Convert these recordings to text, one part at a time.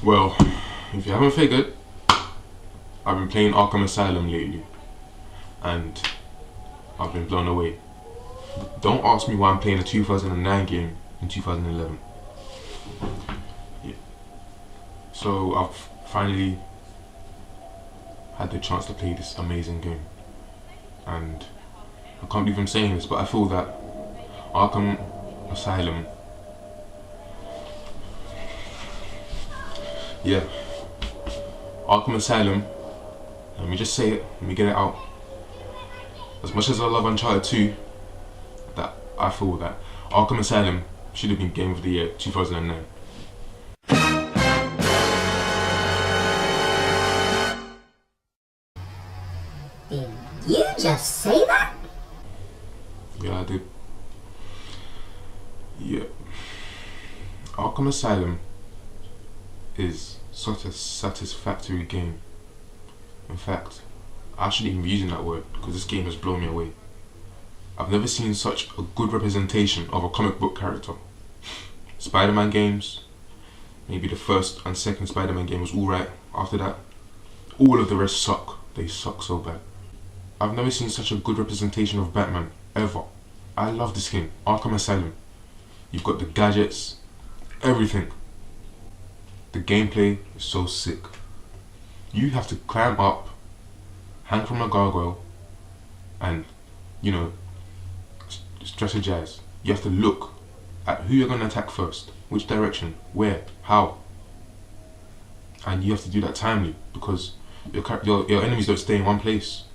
Well, if you haven't figured, I've been playing Arkham Asylum lately, and I've been blown away. Don't ask me why I'm playing a 2009 game in 2011. Yeah. So I've finally had the chance to play this amazing game, and I can't believe I'm saying this, but I feel that Arkham Asylum, Arkham Asylum, let me just say it, let me get it out. As much as I love Uncharted 2, that I feel that Arkham Asylum should have been Game of the Year 2009. Did you just say that? Yeah, I did. Yeah. Arkham Asylum is such a satisfactory game. In fact, I shouldn't even be using that word because this game has blown me away. I've never seen such a good representation of a comic book character. Spider-Man games, maybe the first and second Spider-Man game was alright. After that, all of the rest suck. They suck so bad. I've never seen such a good representation of Batman, ever. I love this game, Arkham Asylum. You've got the gadgets, everything. The gameplay is so sick. You have to climb up, hang from a gargoyle, and, strategize. You have to look at who you're going to attack first, which direction, where, how. And you have to do that timely because your enemies don't stay in one place.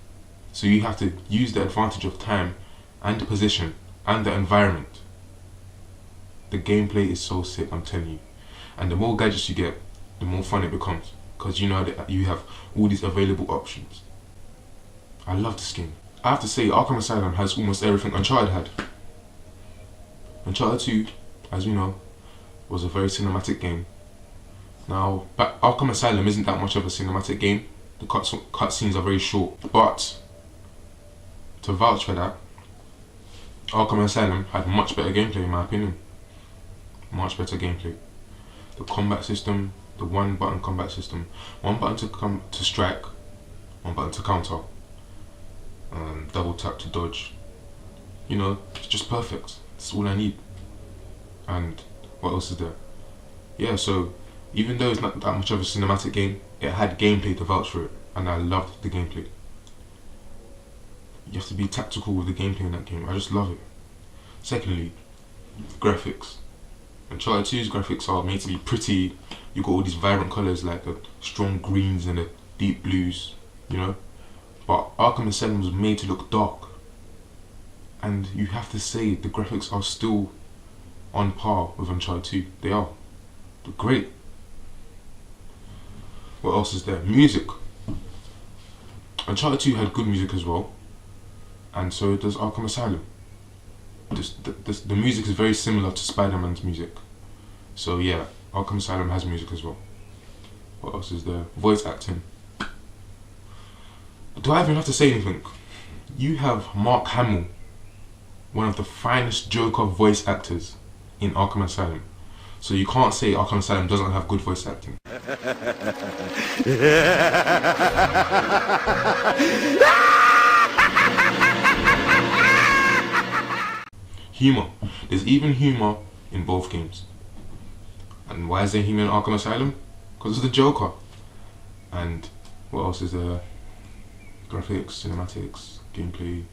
So you have to use the advantage of time and the position and the environment. The gameplay is so sick, I'm telling you. And the more gadgets you get, the more fun it becomes, because you know that you have all these available options. I love this game. I have to say, Arkham Asylum has almost everything Uncharted had. Uncharted 2, as we know, was a very cinematic game. Now, Arkham Asylum isn't that much of a cinematic game. The cutscenes are very short, but to vouch for that, Arkham Asylum had much better gameplay in my opinion. Much better gameplay. The combat system, the one button combat system, one button to strike, one button to counter, double tap to dodge. It's just perfect. That's all I need. And what else is there? Yeah, so even though it's not that much of a cinematic game, it had gameplay to vouch for it, and I loved the gameplay. You have to be tactical with the gameplay in that game. I just love it. Secondly, graphics. Uncharted 2's graphics are made to be pretty. You got all these vibrant colours like the strong greens and the deep blues, But Arkham Asylum was made to look dark. And you have to say the graphics are still on par with Uncharted 2. They are. They're great. What else is there? Music. Uncharted 2 had good music as well. And so does Arkham Asylum. The music is very similar to Spider-Man's music. So yeah, Arkham Asylum has music as well. What else is there? Voice acting. Do I even have to say anything? You have Mark Hamill, one of the finest Joker voice actors in Arkham Asylum. So you can't say Arkham Asylum doesn't have good voice acting. Humor. There's even humor in both games. And why is there humor in Arkham Asylum? Because of the Joker. And what else is there? Graphics, cinematics, gameplay,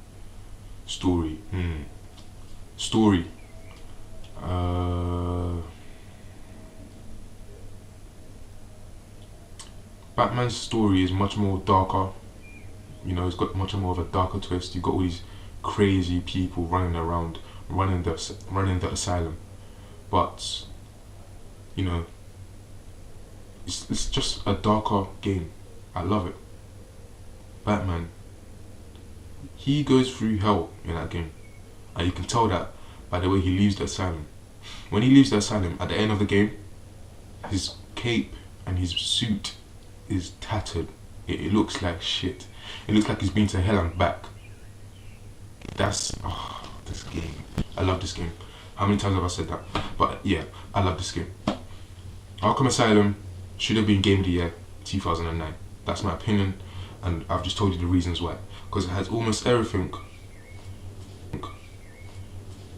story. Story. Batman's story is much more darker. It's got much more of a darker twist. You've got all these crazy people running around, running the asylum. But it's just a darker game. I love it. Batman, he goes through hell in that game, and you can tell that by the way he leaves the asylum. When he leaves the asylum at the end of the game, his cape and his suit is tattered. It looks like shit. It looks like he's been to hell and back. This game. I love this game. How many times have I said that? But yeah, I love this game. Arkham Asylum should have been Game of the Year 2009. That's my opinion, and I've just told you the reasons why. Because it has almost everything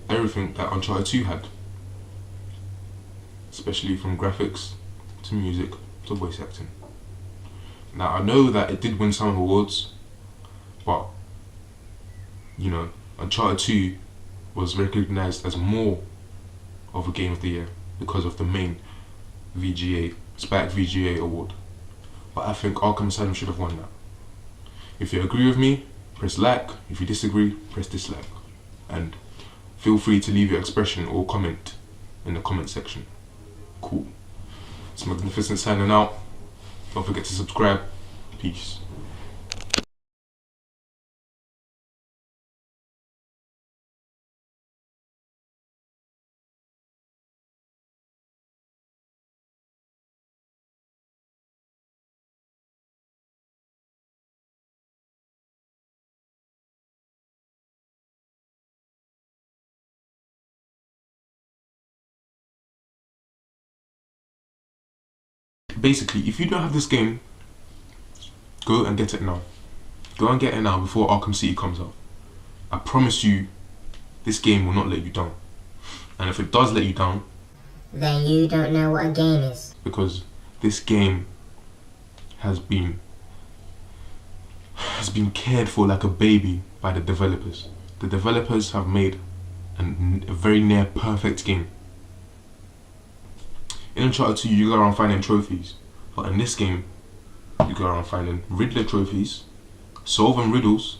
that Uncharted 2 had. Especially from graphics, to music, to voice acting. Now I know that it did win some awards, but you know, Uncharted 2 was recognised as more of a Game of the Year because of the main Spike VGA award. But I think Arkham Asylum should have won that. If you agree with me, press like. If you disagree, press dislike. And feel free to leave your expression or comment in the comment section. Cool. It's Magnificent signing out. Don't forget to subscribe. Peace. Basically, if you don't have this game, go and get it now. Go and get it now before Arkham City comes out. I promise you, this game will not let you down. And if it does let you down, then you don't know what a game is. Because this game has been cared for like a baby by the developers. The developers have made a very near perfect game. In Uncharted 2 you go around finding trophies, but in this game you go around finding Riddler trophies, solving riddles,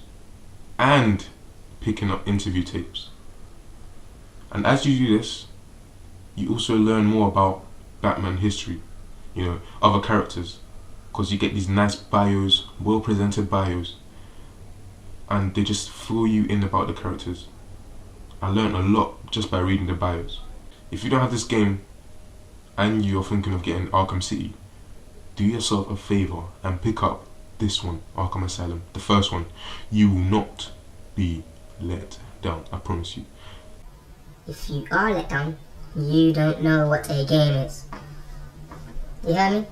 and picking up interview tapes. And as you do this, you also learn more about Batman history, you know, other characters, because you get these nice bios, well presented bios, and they just fill you in about the characters. I learned a lot just by reading the bios. If you don't have this game and you're thinking of getting Arkham City, do yourself a favor and pick up this one, Arkham Asylum, the first one. You will not be let down, I promise you. If you are let down, you don't know what a game is. You hear me?